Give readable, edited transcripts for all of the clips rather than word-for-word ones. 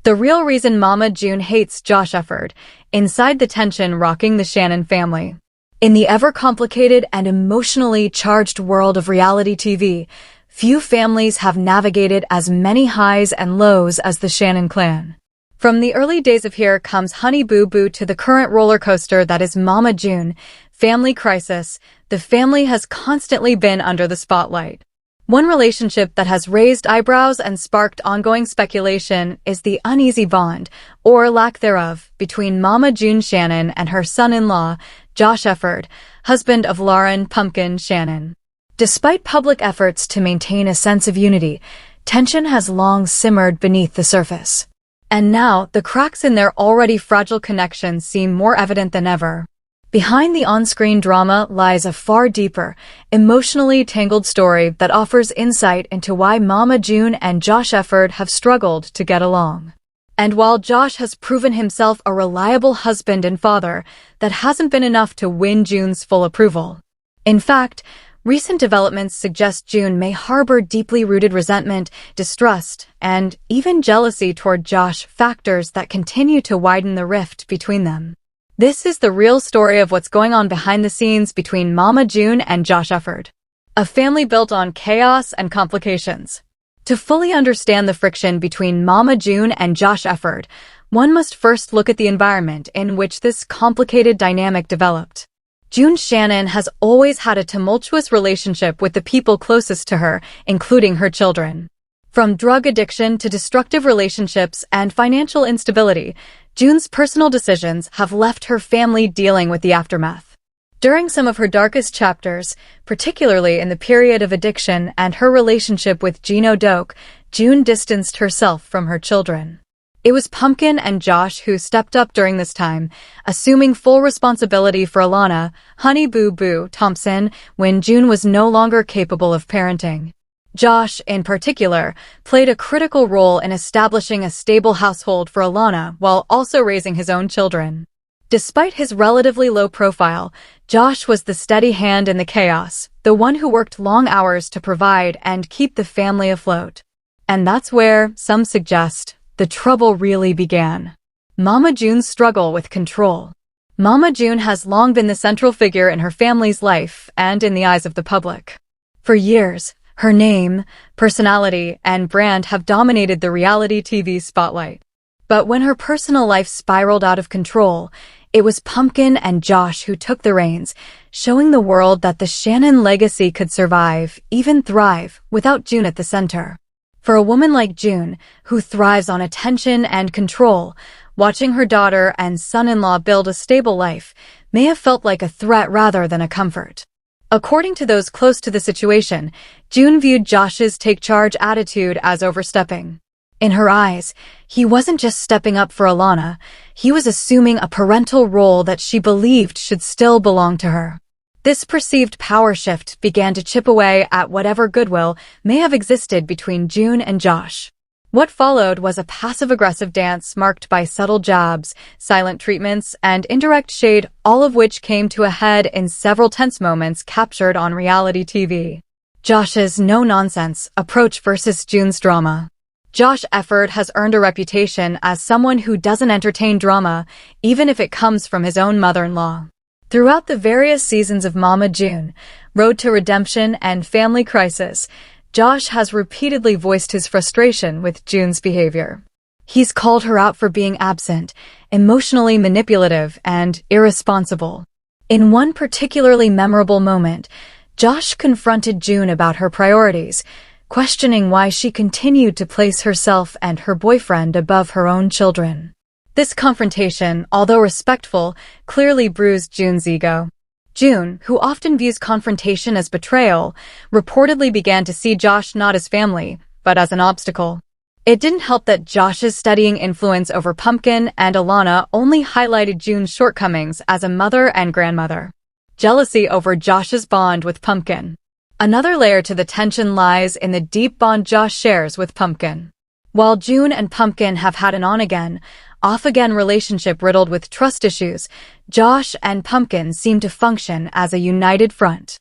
The real reason Mama June hates Josh Efird, inside the tension rocking the Shannon family. In the ever-complicated and emotionally charged world of reality TV, few families have navigated as many highs and lows as the Shannon clan. From the early days of Here Comes Honey Boo Boo to the current roller coaster that is Mama June, family crisis, the family has constantly been under the spotlight. One relationship that has raised eyebrows and sparked ongoing speculation is the uneasy bond, or lack thereof, between Mama June Shannon and her son-in-law, Josh Efird, husband of Lauren "Pumpkin" Shannon. Despite public efforts to maintain a sense of unity, tension has long simmered beneath the surface. And now, the cracks in their already fragile connection seem more evident than ever. Behind the on-screen drama lies a far deeper, emotionally tangled story that offers insight into why Mama June and Josh Efird have struggled to get along. And while Josh has proven himself a reliable husband and father, that hasn't been enough to win June's full approval. In fact, recent developments suggest June may harbor deeply rooted resentment, distrust, and even jealousy toward Josh, factors that continue to widen the rift between them. This is the real story of what's going on behind the scenes between Mama June and Josh Efird. A family built on chaos and complications. To fully understand the friction between Mama June and Josh Efird, one must first look at the environment in which this complicated dynamic developed. June Shannon has always had a tumultuous relationship with the people closest to her, including her children. From drug addiction to destructive relationships and financial instability, June's personal decisions have left her family dealing with the aftermath. During some of her darkest chapters, particularly in the period of addiction and her relationship with Gino Doak, June distanced herself from her children. It was Pumpkin and Josh who stepped up during this time, assuming full responsibility for Alana, Honey Boo Boo Thompson, when June was no longer capable of parenting. Josh, in particular, played a critical role in establishing a stable household for Alana while also raising his own children. Despite his relatively low profile, Josh was the steady hand in the chaos, the one who worked long hours to provide and keep the family afloat. And that's where, some suggest, the trouble really began. Mama June's struggle with control. Mama June has long been the central figure in her family's life and in the eyes of the public. For years, her name, personality, and brand have dominated the reality TV spotlight. But when her personal life spiraled out of control, it was Pumpkin and Josh who took the reins, showing the world that the Shannon legacy could survive, even thrive, without June at the center. For a woman like June, who thrives on attention and control, watching her daughter and son-in-law build a stable life may have felt like a threat rather than a comfort. According to those close to the situation, June viewed Josh's take-charge attitude as overstepping. In her eyes, he wasn't just stepping up for Alana, he was assuming a parental role that she believed should still belong to her. This perceived power shift began to chip away at whatever goodwill may have existed between June and Josh. What followed was a passive-aggressive dance marked by subtle jabs, silent treatments, and indirect shade, all of which came to a head in several tense moments captured on reality TV. Josh's no-nonsense approach versus June's drama. Josh Efird has earned a reputation as someone who doesn't entertain drama, even if it comes from his own mother-in-law. Throughout the various seasons of Mama June, Road to Redemption, and Family Crisis, Josh has repeatedly voiced his frustration with June's behavior. He's called her out for being absent, emotionally manipulative, and irresponsible. In one particularly memorable moment, Josh confronted June about her priorities, questioning why she continued to place herself and her boyfriend above her own children. This confrontation, although respectful, clearly bruised June's ego. June, who often views confrontation as betrayal, reportedly began to see Josh not as family, but as an obstacle. It didn't help that Josh's steadying influence over Pumpkin and Alana only highlighted June's shortcomings as a mother and grandmother. Jealousy over Josh's bond with Pumpkin. Another layer to the tension lies in the deep bond Josh shares with Pumpkin. While June and Pumpkin have had an on-again, off-again relationship riddled with trust issues, Josh and Pumpkin seem to function as a united front.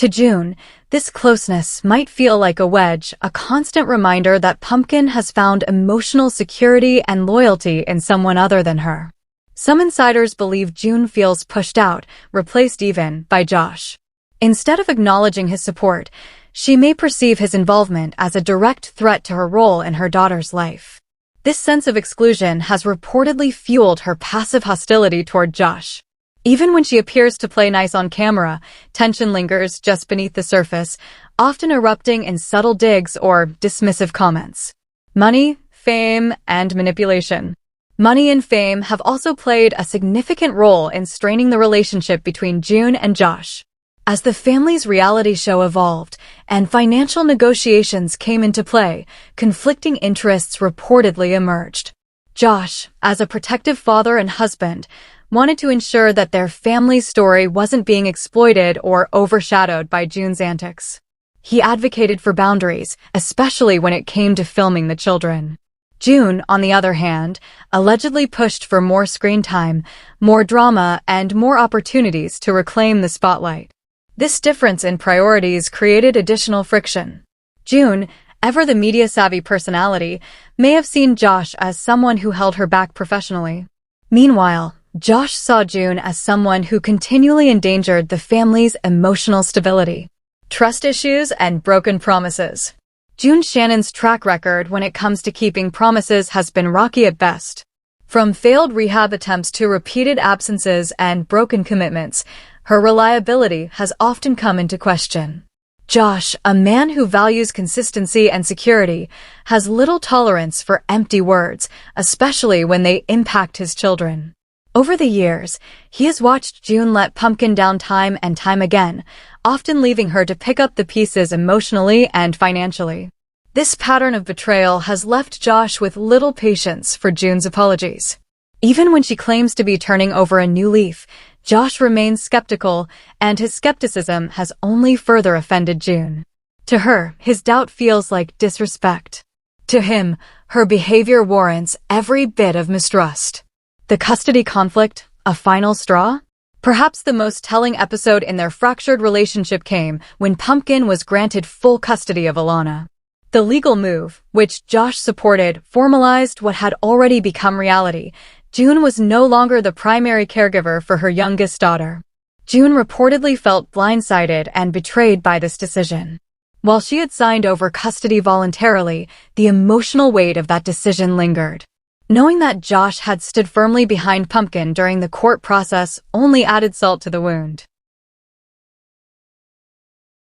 To June, this closeness might feel like a wedge, a constant reminder that Pumpkin has found emotional security and loyalty in someone other than her. Some insiders believe June feels pushed out, replaced even, by Josh. Instead of acknowledging his support, she may perceive his involvement as a direct threat to her role in her daughter's life. This sense of exclusion has reportedly fueled her passive hostility toward Josh. Even when she appears to play nice on camera, tension lingers just beneath the surface, often erupting in subtle digs or dismissive comments. Money, fame, and manipulation. Money and fame have also played a significant role in straining the relationship between June and Josh. As the family's reality show evolved and financial negotiations came into play, conflicting interests reportedly emerged. Josh, as a protective father and husband, wanted to ensure that their family's story wasn't being exploited or overshadowed by June's antics. He advocated for boundaries, especially when it came to filming the children. June, on the other hand, allegedly pushed for more screen time, more drama, and more opportunities to reclaim the spotlight. This difference in priorities created additional friction. June, ever the media-savvy personality, may have seen Josh as someone who held her back professionally. Meanwhile, Josh saw June as someone who continually endangered the family's emotional stability. Trust issues and broken promises. June Shannon's track record when it comes to keeping promises has been rocky at best. From failed rehab attempts to repeated absences and broken commitments, her reliability has often come into question. Josh, a man who values consistency and security, has little tolerance for empty words, especially when they impact his children. Over the years, he has watched June let Pumpkin down time and time again, often leaving her to pick up the pieces emotionally and financially. This pattern of betrayal has left Josh with little patience for June's apologies. Even when she claims to be turning over a new leaf, Josh remains skeptical, and his skepticism has only further offended June. To her, his doubt feels like disrespect. To him, her behavior warrants every bit of mistrust. The custody conflict, a final straw? Perhaps the most telling episode in their fractured relationship came when Pumpkin was granted full custody of Alana. The legal move, which Josh supported, formalized what had already become reality. June was no longer the primary caregiver for her youngest daughter. June reportedly felt blindsided and betrayed by this decision. While she had signed over custody voluntarily, the emotional weight of that decision lingered. Knowing that Josh had stood firmly behind Pumpkin during the court process only added salt to the wound.